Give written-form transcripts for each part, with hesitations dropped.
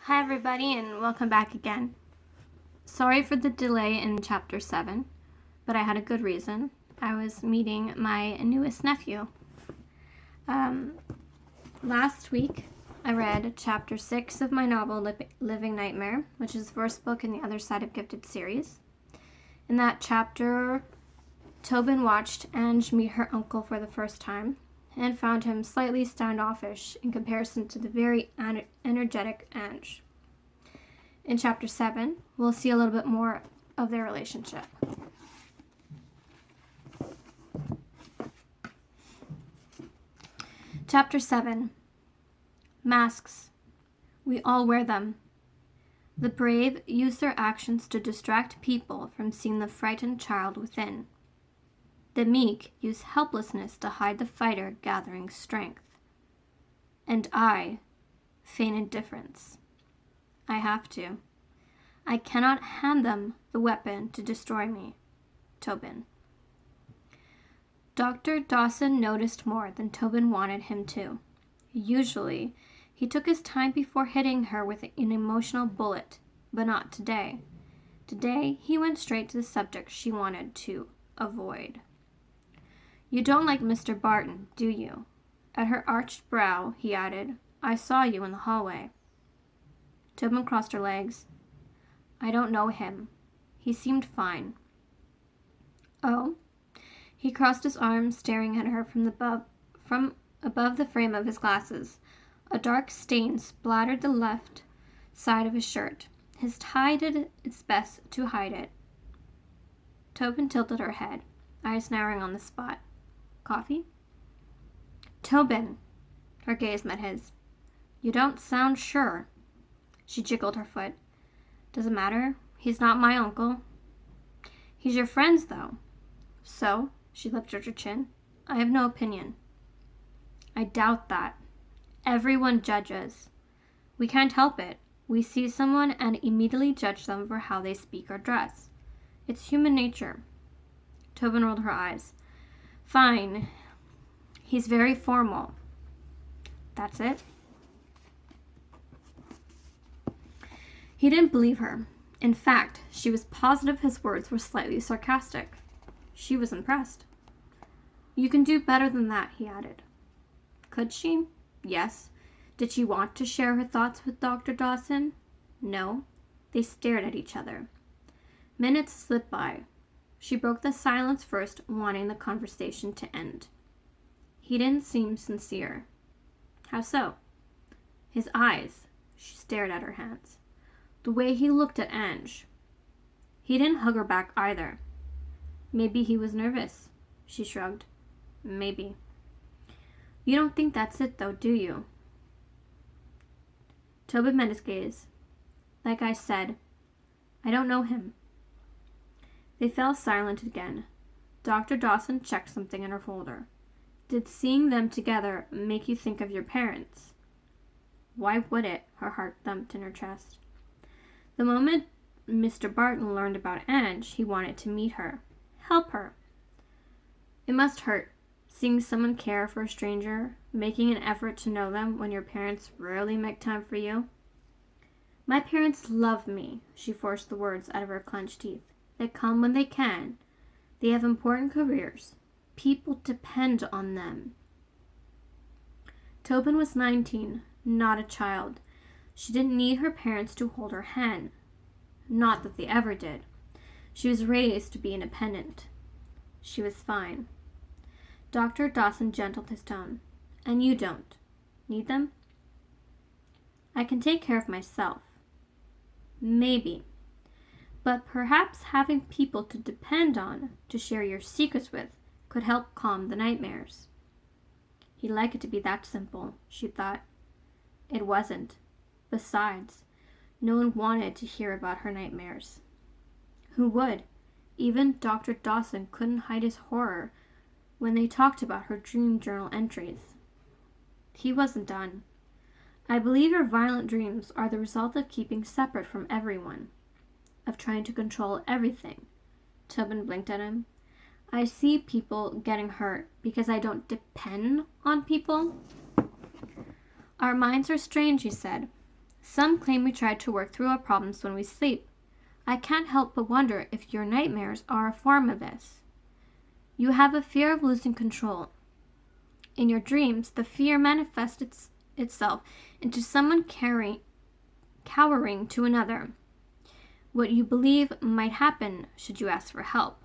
Hi everybody and welcome back again. Sorry for the delay in chapter 7, but I had a good reason. I was meeting my newest nephew. Last week I read chapter 6 of my novel Living Nightmare, which is the first book in the Other Side of Gifted series. In that chapter, Tobin watched Ange meet her uncle for the first time and found him slightly standoffish in comparison to the very energetic Ange. In chapter 7, we'll see a little bit more of their relationship. Chapter 7. Masks. We all wear them. The brave use their actions to distract people from seeing the frightened child within. The meek use helplessness to hide the fighter gathering strength. And I feign indifference. I have to. I cannot hand them the weapon to destroy me. Tobin. Dr. Dawson noticed more than Tobin wanted him to. Usually, he took his time before hitting her with an emotional bullet, but not today. Today, he went straight to the subject she wanted to avoid. You don't like Mr. Barton, do you? At her arched brow, he added, I saw you in the hallway. Tobin crossed her legs. I don't know him. He seemed fine. Oh? He crossed his arms, staring at her from above the frame of his glasses. A dark stain splattered the left side of his shirt. His tie did its best to hide it. Tobin tilted her head, eyes narrowing on the spot. Coffee? Tobin! Her gaze met his. You don't sound sure. She jiggled her foot. Does it matter? He's not my uncle. He's your friend's, though. So? She lifted her chin. I have no opinion. I doubt that. Everyone judges. We can't help it. We see someone and immediately judge them for how they speak or dress. It's human nature. Tobin rolled her eyes. Fine. He's very formal. That's it. He didn't believe her. In fact, she was positive his words were slightly sarcastic. She was impressed. You can do better than that, he added. Could she? Yes. Did she want to share her thoughts with Dr. Dawson? No. They stared at each other. Minutes slipped by. She broke the silence first, wanting the conversation to end. He didn't seem sincere. How so? His eyes. She stared at her hands. The way he looked at Ange. He didn't hug her back either. Maybe he was nervous. She shrugged. Maybe. You don't think that's it, though, do you? Tobin met his gaze. Like I said, I don't know him. They fell silent again. Dr. Dawson checked something in her folder. Did seeing them together make you think of your parents? Why would it? Her heart thumped in her chest. The moment Mr. Barton learned about Ange, he wanted to meet her. Help her. It must hurt, seeing someone care for a stranger, making an effort to know them when your parents rarely make time for you. My parents love me, she forced the words out of her clenched teeth. They come when they can. They have important careers. People depend on them. Tobin was 19, not a child. She didn't need her parents to hold her hand. Not that they ever did. She was raised to be independent. She was fine. Dr. Dawson gentled his tone. And you don't. Need them? I can take care of myself. Maybe. But perhaps having people to depend on, to share your secrets with, could help calm the nightmares. He'd like it to be that simple, she thought. It wasn't. Besides, no one wanted to hear about her nightmares. Who would? Even Dr. Dawson couldn't hide his horror when they talked about her dream journal entries. He wasn't done. I believe your violent dreams are the result of keeping separate from everyone, of trying to control everything. Tobin blinked at him. I see people getting hurt because I don't depend on people. Our minds are strange, he said. Some claim we try to work through our problems when we sleep. I can't help but wonder if your nightmares are a form of this. You have a fear of losing control. In your dreams, the fear manifests itself into someone cowering to another. What you believe might happen should you ask for help.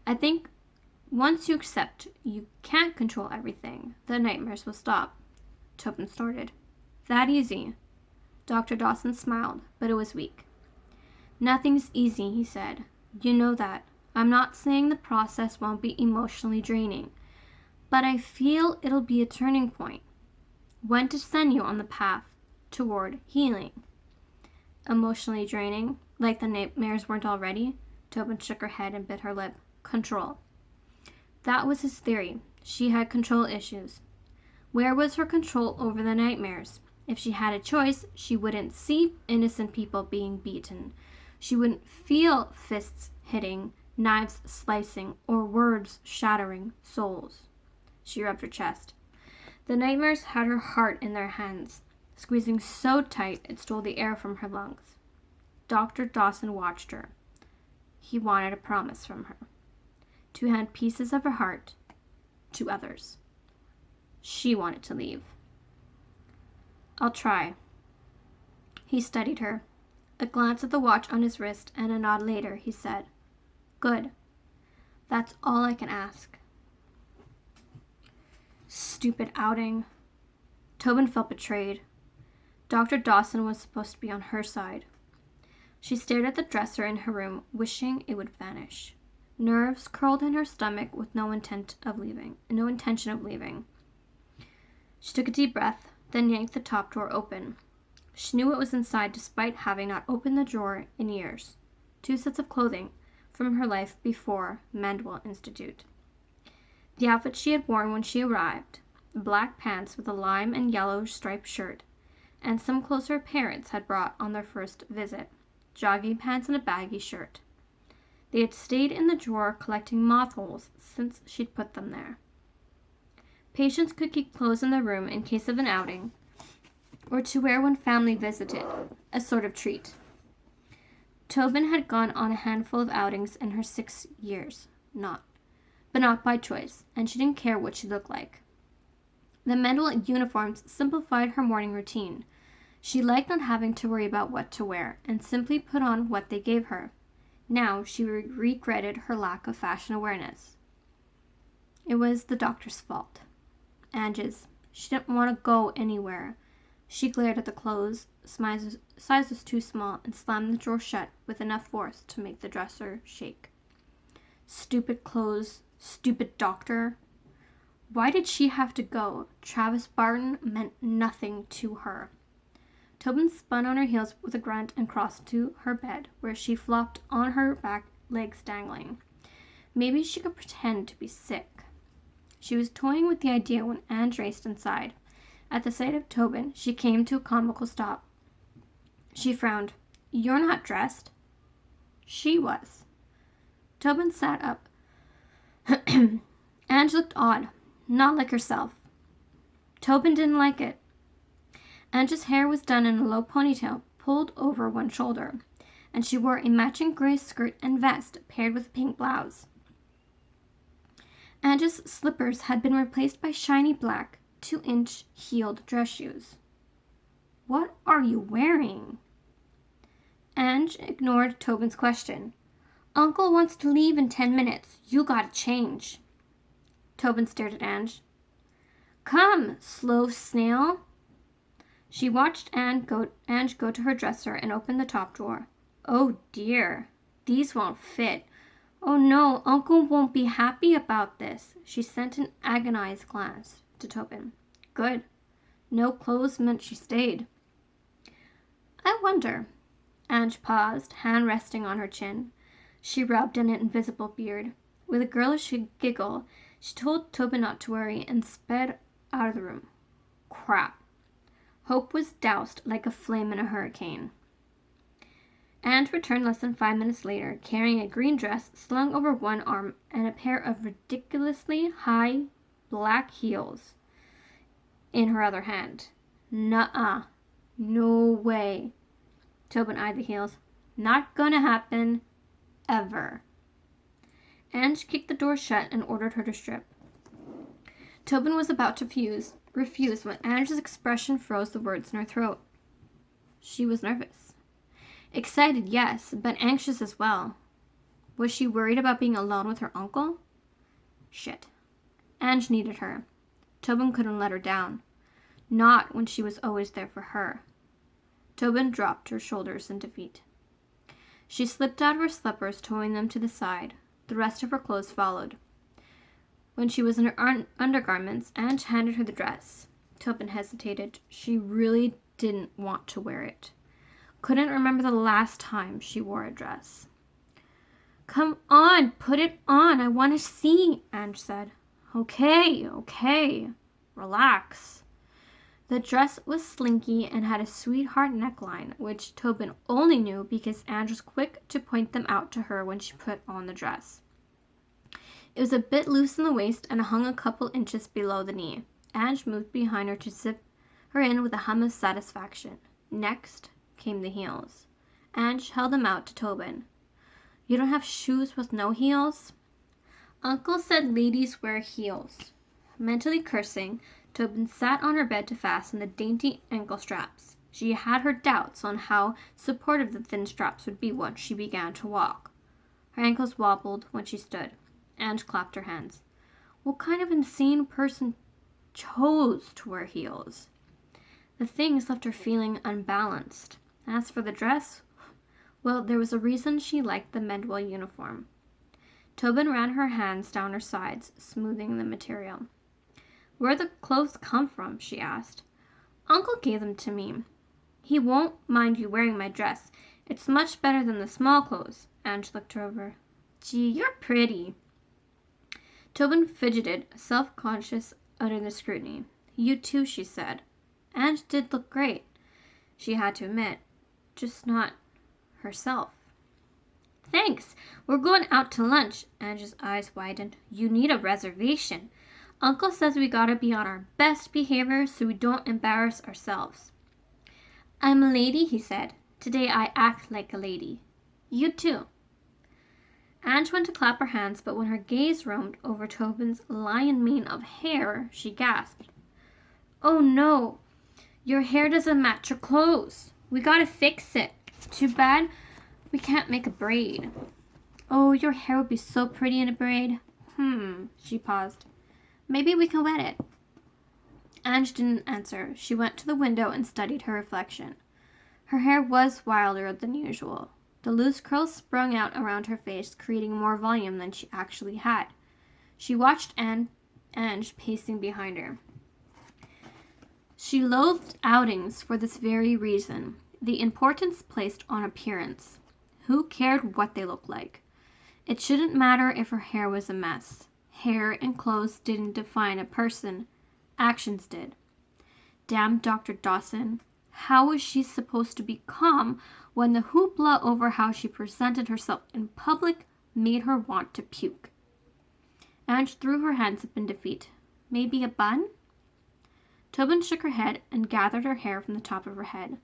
I think once you accept you can't control everything, the nightmares will stop. Tobin snorted. That easy? Dr. Dawson smiled, but it was weak. Nothing's easy, he said. You know that. I'm not saying the process won't be emotionally draining, but I feel it'll be a turning point. When to send you on the path toward healing. Emotionally draining, like the nightmares weren't already? Tobin shook her head and bit her lip. Control. That was his theory. She had control issues. Where was her control over the nightmares? If she had a choice, she wouldn't see innocent people being beaten. She wouldn't feel fists hitting, knives slicing, or words shattering souls. She rubbed her chest. The nightmares had her heart in their hands, squeezing so tight it stole the air from her lungs. Dr. Dawson watched her. He wanted a promise from her. To hand pieces of her heart to others. She wanted to leave. I'll try. He studied her. A glance at the watch on his wrist and a nod later, he said, Good. That's all I can ask. Stupid outing. Tobin felt betrayed. Dr. Dawson was supposed to be on her side. She stared at the dresser in her room, wishing it would vanish. Nerves curled in her stomach with no intention of leaving. She took a deep breath, then yanked the top drawer open. She knew what was inside despite having not opened the drawer in years. 2 sets of clothing from her life before Mandeville Institute. The outfit she had worn when she arrived, black pants with a lime and yellow striped shirt, and some clothes her parents had brought on their first visit, jogging pants and a baggy shirt. They had stayed in the drawer collecting moth holes since she'd put them there. Patients could keep clothes in their room in case of an outing, or to wear when family visited, a sort of treat. Tobin had gone on a handful of outings in her 6 years, but not by choice, and she didn't care what she looked like. The Mandeville uniforms simplified her morning routine. She liked not having to worry about what to wear, and simply put on what they gave her. Now she regretted her lack of fashion awareness. It was the doctor's fault. Ange's. She didn't want to go anywhere. She glared at the clothes. Size was too small, and slammed the drawer shut with enough force to make the dresser shake. Stupid clothes. Stupid doctor. Why did she have to go? Travis Barton meant nothing to her. Tobin spun on her heels with a grunt and crossed to her bed, where she flopped on her back legs dangling. Maybe she could pretend to be sick. She was toying with the idea when Ange raced inside. At the sight of Tobin, she came to a comical stop. She frowned. You're not dressed. She was. Tobin sat up. Ange looked odd, not like herself. Tobin didn't like it. Ange's hair was done in a low ponytail, pulled over one shoulder, and she wore a matching gray skirt and vest paired with a pink blouse. Ange's slippers had been replaced by shiny black, 2-inch heeled dress shoes. What are you wearing? Ange ignored Tobin's question. Uncle wants to leave in 10 minutes. You gotta change. Tobin stared at Ange. Come, slow snail. She watched Ange go to her dresser and open the top drawer. Oh dear, these won't fit. Oh no, Uncle won't be happy about this. She sent an agonized glance to Tobin. Good. No clothes meant she stayed. I wonder. Ange paused, hand resting on her chin. She rubbed an invisible beard. With a girlish giggle, she told Tobin not to worry and sped out of the room. Crap. Hope was doused like a flame in a hurricane. Ange returned less than 5 minutes later, carrying a green dress slung over one arm and a pair of ridiculously high black heels in her other hand. Nuh-uh. No way. Tobin eyed the heels. Not gonna happen. Ever. Ange kicked the door shut and ordered her to strip. Tobin was about to refuse when Ange's expression froze the words in her throat. She was nervous. Excited, yes, but anxious as well. Was she worried about being alone with her uncle? Shit. Ange needed her. Tobin couldn't let her down. Not when she was always there for her. Tobin dropped her shoulders in defeat. She slipped out of her slippers, towing them to the side. The rest of her clothes followed. When she was in her undergarments, Ange handed her the dress. Tobin hesitated. She really didn't want to wear it. Couldn't remember the last time she wore a dress. Come on, put it on. I want to see, Ange said. Okay. Relax. The dress was slinky and had a sweetheart neckline, which Tobin only knew because Ange was quick to point them out to her when she put on the dress. It was a bit loose in the waist and hung a couple inches below the knee. Ange moved behind her to zip her in with a hum of satisfaction. Next came the heels. Ange held them out to Tobin. You don't have shoes with no heels? Uncle said ladies wear heels. Mentally cursing, Tobin sat on her bed to fasten the dainty ankle straps. She had her doubts on how supportive the thin straps would be once she began to walk. Her ankles wobbled when she stood. Ange clapped her hands. What kind of insane person chose to wear heels? The things left her feeling unbalanced. As for the dress, well, there was a reason she liked the Medwell uniform. Tobin ran her hands down her sides, smoothing the material. Where'd the clothes come from? She asked. Uncle gave them to me. He won't mind you wearing my dress. It's much better than the small clothes. Ange looked her over. Gee, you're pretty. Tobin fidgeted, self-conscious under the scrutiny. You too, she said. Ange did look great, she had to admit. Just not herself. Thanks. We're going out to lunch. Ange's eyes widened. You need a reservation. Uncle says we gotta be on our best behavior so we don't embarrass ourselves. I'm a lady, he said. Today I act like a lady. You too. Ange went to clap her hands, but when her gaze roamed over Tobin's lion mane of hair, she gasped. Oh no, your hair doesn't match your clothes. We gotta fix it. Too bad we can't make a braid. Oh, your hair would be so pretty in a braid. She paused. Maybe we can wet it. Ange didn't answer. She went to the window and studied her reflection. Her hair was wilder than usual. The loose curls sprung out around her face, creating more volume than she actually had. She watched Ange pacing behind her. She loathed outings for this very reason, the importance placed on appearance. Who cared what they looked like? It shouldn't matter if her hair was a mess. Hair and clothes didn't define a person. Actions did. Damn Dr. Dawson. How was she supposed to be calm when the hoopla over how she presented herself in public made her want to puke? Ange threw her hands up in defeat. Maybe a bun? Tobin shook her head and gathered her hair from the top of her head.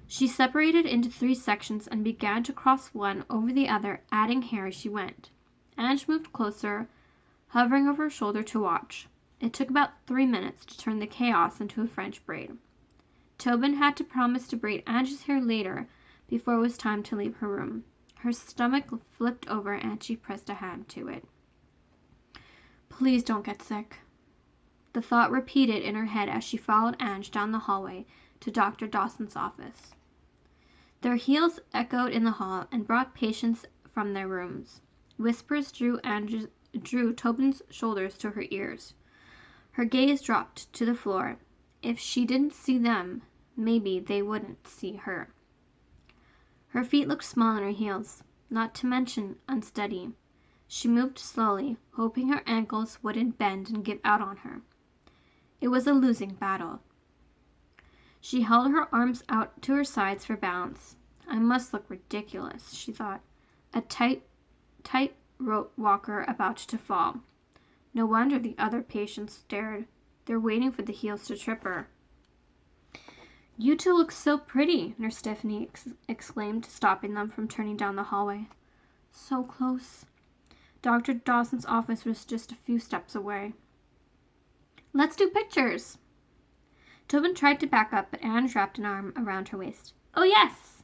She separated into 3 sections and began to cross one over the other, adding hair as she went. Ange moved closer, hovering over her shoulder to watch. It took about 3 minutes to turn the chaos into a French braid. Tobin had to promise to braid Ange's hair later before it was time to leave her room. Her stomach flipped over and she pressed a hand to it. Please don't get sick. The thought repeated in her head as she followed Ange down the hallway to Dr. Dawson's office. Their heels echoed in the hall and brought patients from their rooms. Whispers drew Tobin's shoulders to her ears. Her gaze dropped to the floor. If she didn't see them, maybe they wouldn't see her. Her feet looked small in her heels, not to mention unsteady. She moved slowly, hoping her ankles wouldn't bend and give out on her. It was a losing battle. She held her arms out to her sides for balance. I must look ridiculous, she thought. A tight rope walker about to fall. No wonder the other patients stared. They're waiting for the heels to trip her. You two look so pretty, Nurse Stephanie exclaimed, stopping them from turning down the hallway. So close. Dr. Dawson's office was just a few steps away. Let's do pictures. Tobin tried to back up, but Ange wrapped an arm around her waist. Oh, yes!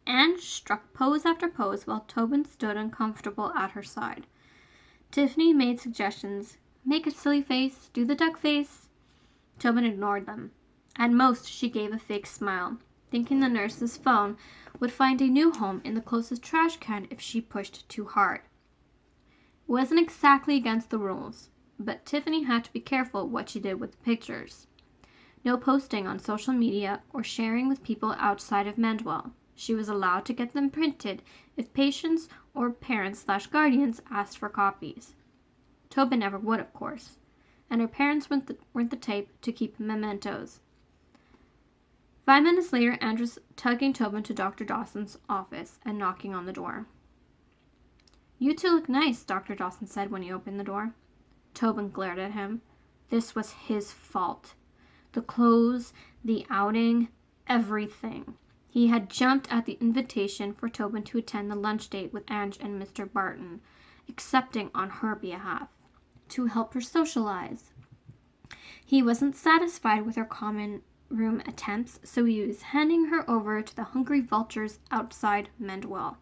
Ange struck pose after pose while Tobin stood uncomfortable at her side. Tiffany made suggestions. Make a silly face, do the duck face. Tobin ignored them. At most, she gave a fake smile, thinking the nurse's phone would find a new home in the closest trash can if she pushed too hard. It wasn't exactly against the rules, but Tiffany had to be careful what she did with the pictures. No posting on social media or sharing with people outside of Mendwell. She was allowed to get them printed if patients or parents/guardians asked for copies. Tobin never would, of course, and her parents weren't the type to keep mementos. 5 minutes later, Ange was tugging Tobin to Dr. Dawson's office and knocking on the door. You two look nice, Dr. Dawson said when he opened the door. Tobin glared at him. This was his fault. The clothes, the outing, everything. He had jumped at the invitation for Tobin to attend the lunch date with Ange and Mr. Barton, accepting on her behalf, to help her socialize. He wasn't satisfied with her common room attempts, so he was handing her over to the hungry vultures outside Mendwell.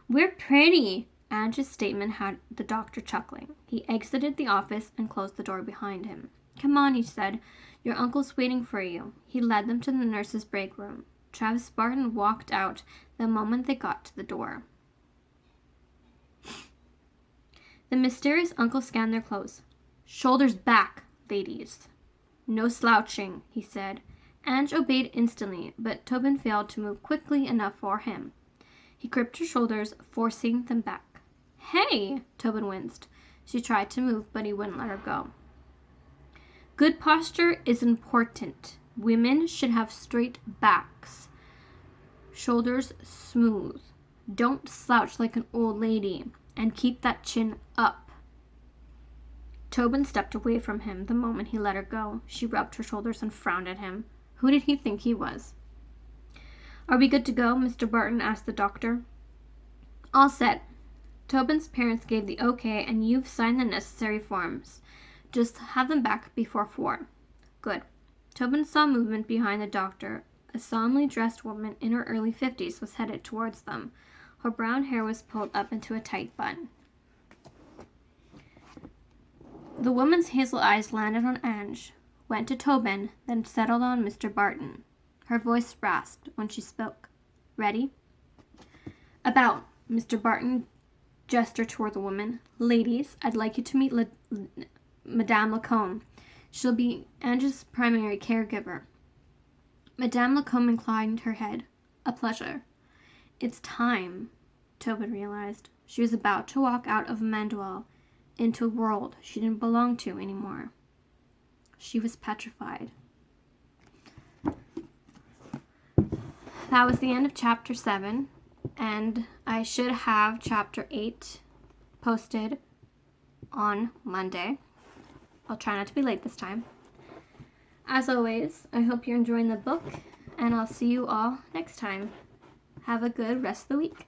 We're pretty, Ange's statement had the doctor chuckling. He exited the office and closed the door behind him. Come on, he said. Your uncle's waiting for you. He led them to the nurse's break room. Travis Barton walked out the moment they got to the door. The mysterious uncle scanned their clothes. Shoulders back, ladies. No slouching, he said. Ange obeyed instantly, but Tobin failed to move quickly enough for him. He gripped her shoulders, forcing them back. Hey, Tobin winced. She tried to move, but he wouldn't let her go. Good posture is important. Women should have straight backs. Shoulders smooth. Don't slouch like an old lady. And keep that chin up. Tobin stepped away from him the moment he let her go. She rubbed her shoulders and frowned at him. Who did he think he was? Are we good to go? Mr. Barton asked the doctor. All set. Tobin's parents gave the okay, and you've signed the necessary forms. Just have them back before 4. Good. Tobin saw movement behind the doctor. A solemnly dressed woman in her early 50s was headed towards them. Her brown hair was pulled up into a tight bun. The woman's hazel eyes landed on Ange, went to Tobin, then settled on Mr. Barton. Her voice rasped when she spoke. Ready? About, Mr. Barton gestured toward the woman. Ladies, I'd like you to meet Madame Lacombe. She'll be Ange's primary caregiver. Madame Lacombe inclined her head. A pleasure. It's time, Tobin realized. She was about to walk out of Mendwell into a world she didn't belong to anymore. She was petrified. That was the end of chapter 7, and I should have chapter 8 posted on Monday. I'll try not to be late this time. As always, I hope you're enjoying the book, and I'll see you all next time. Have a good rest of the week.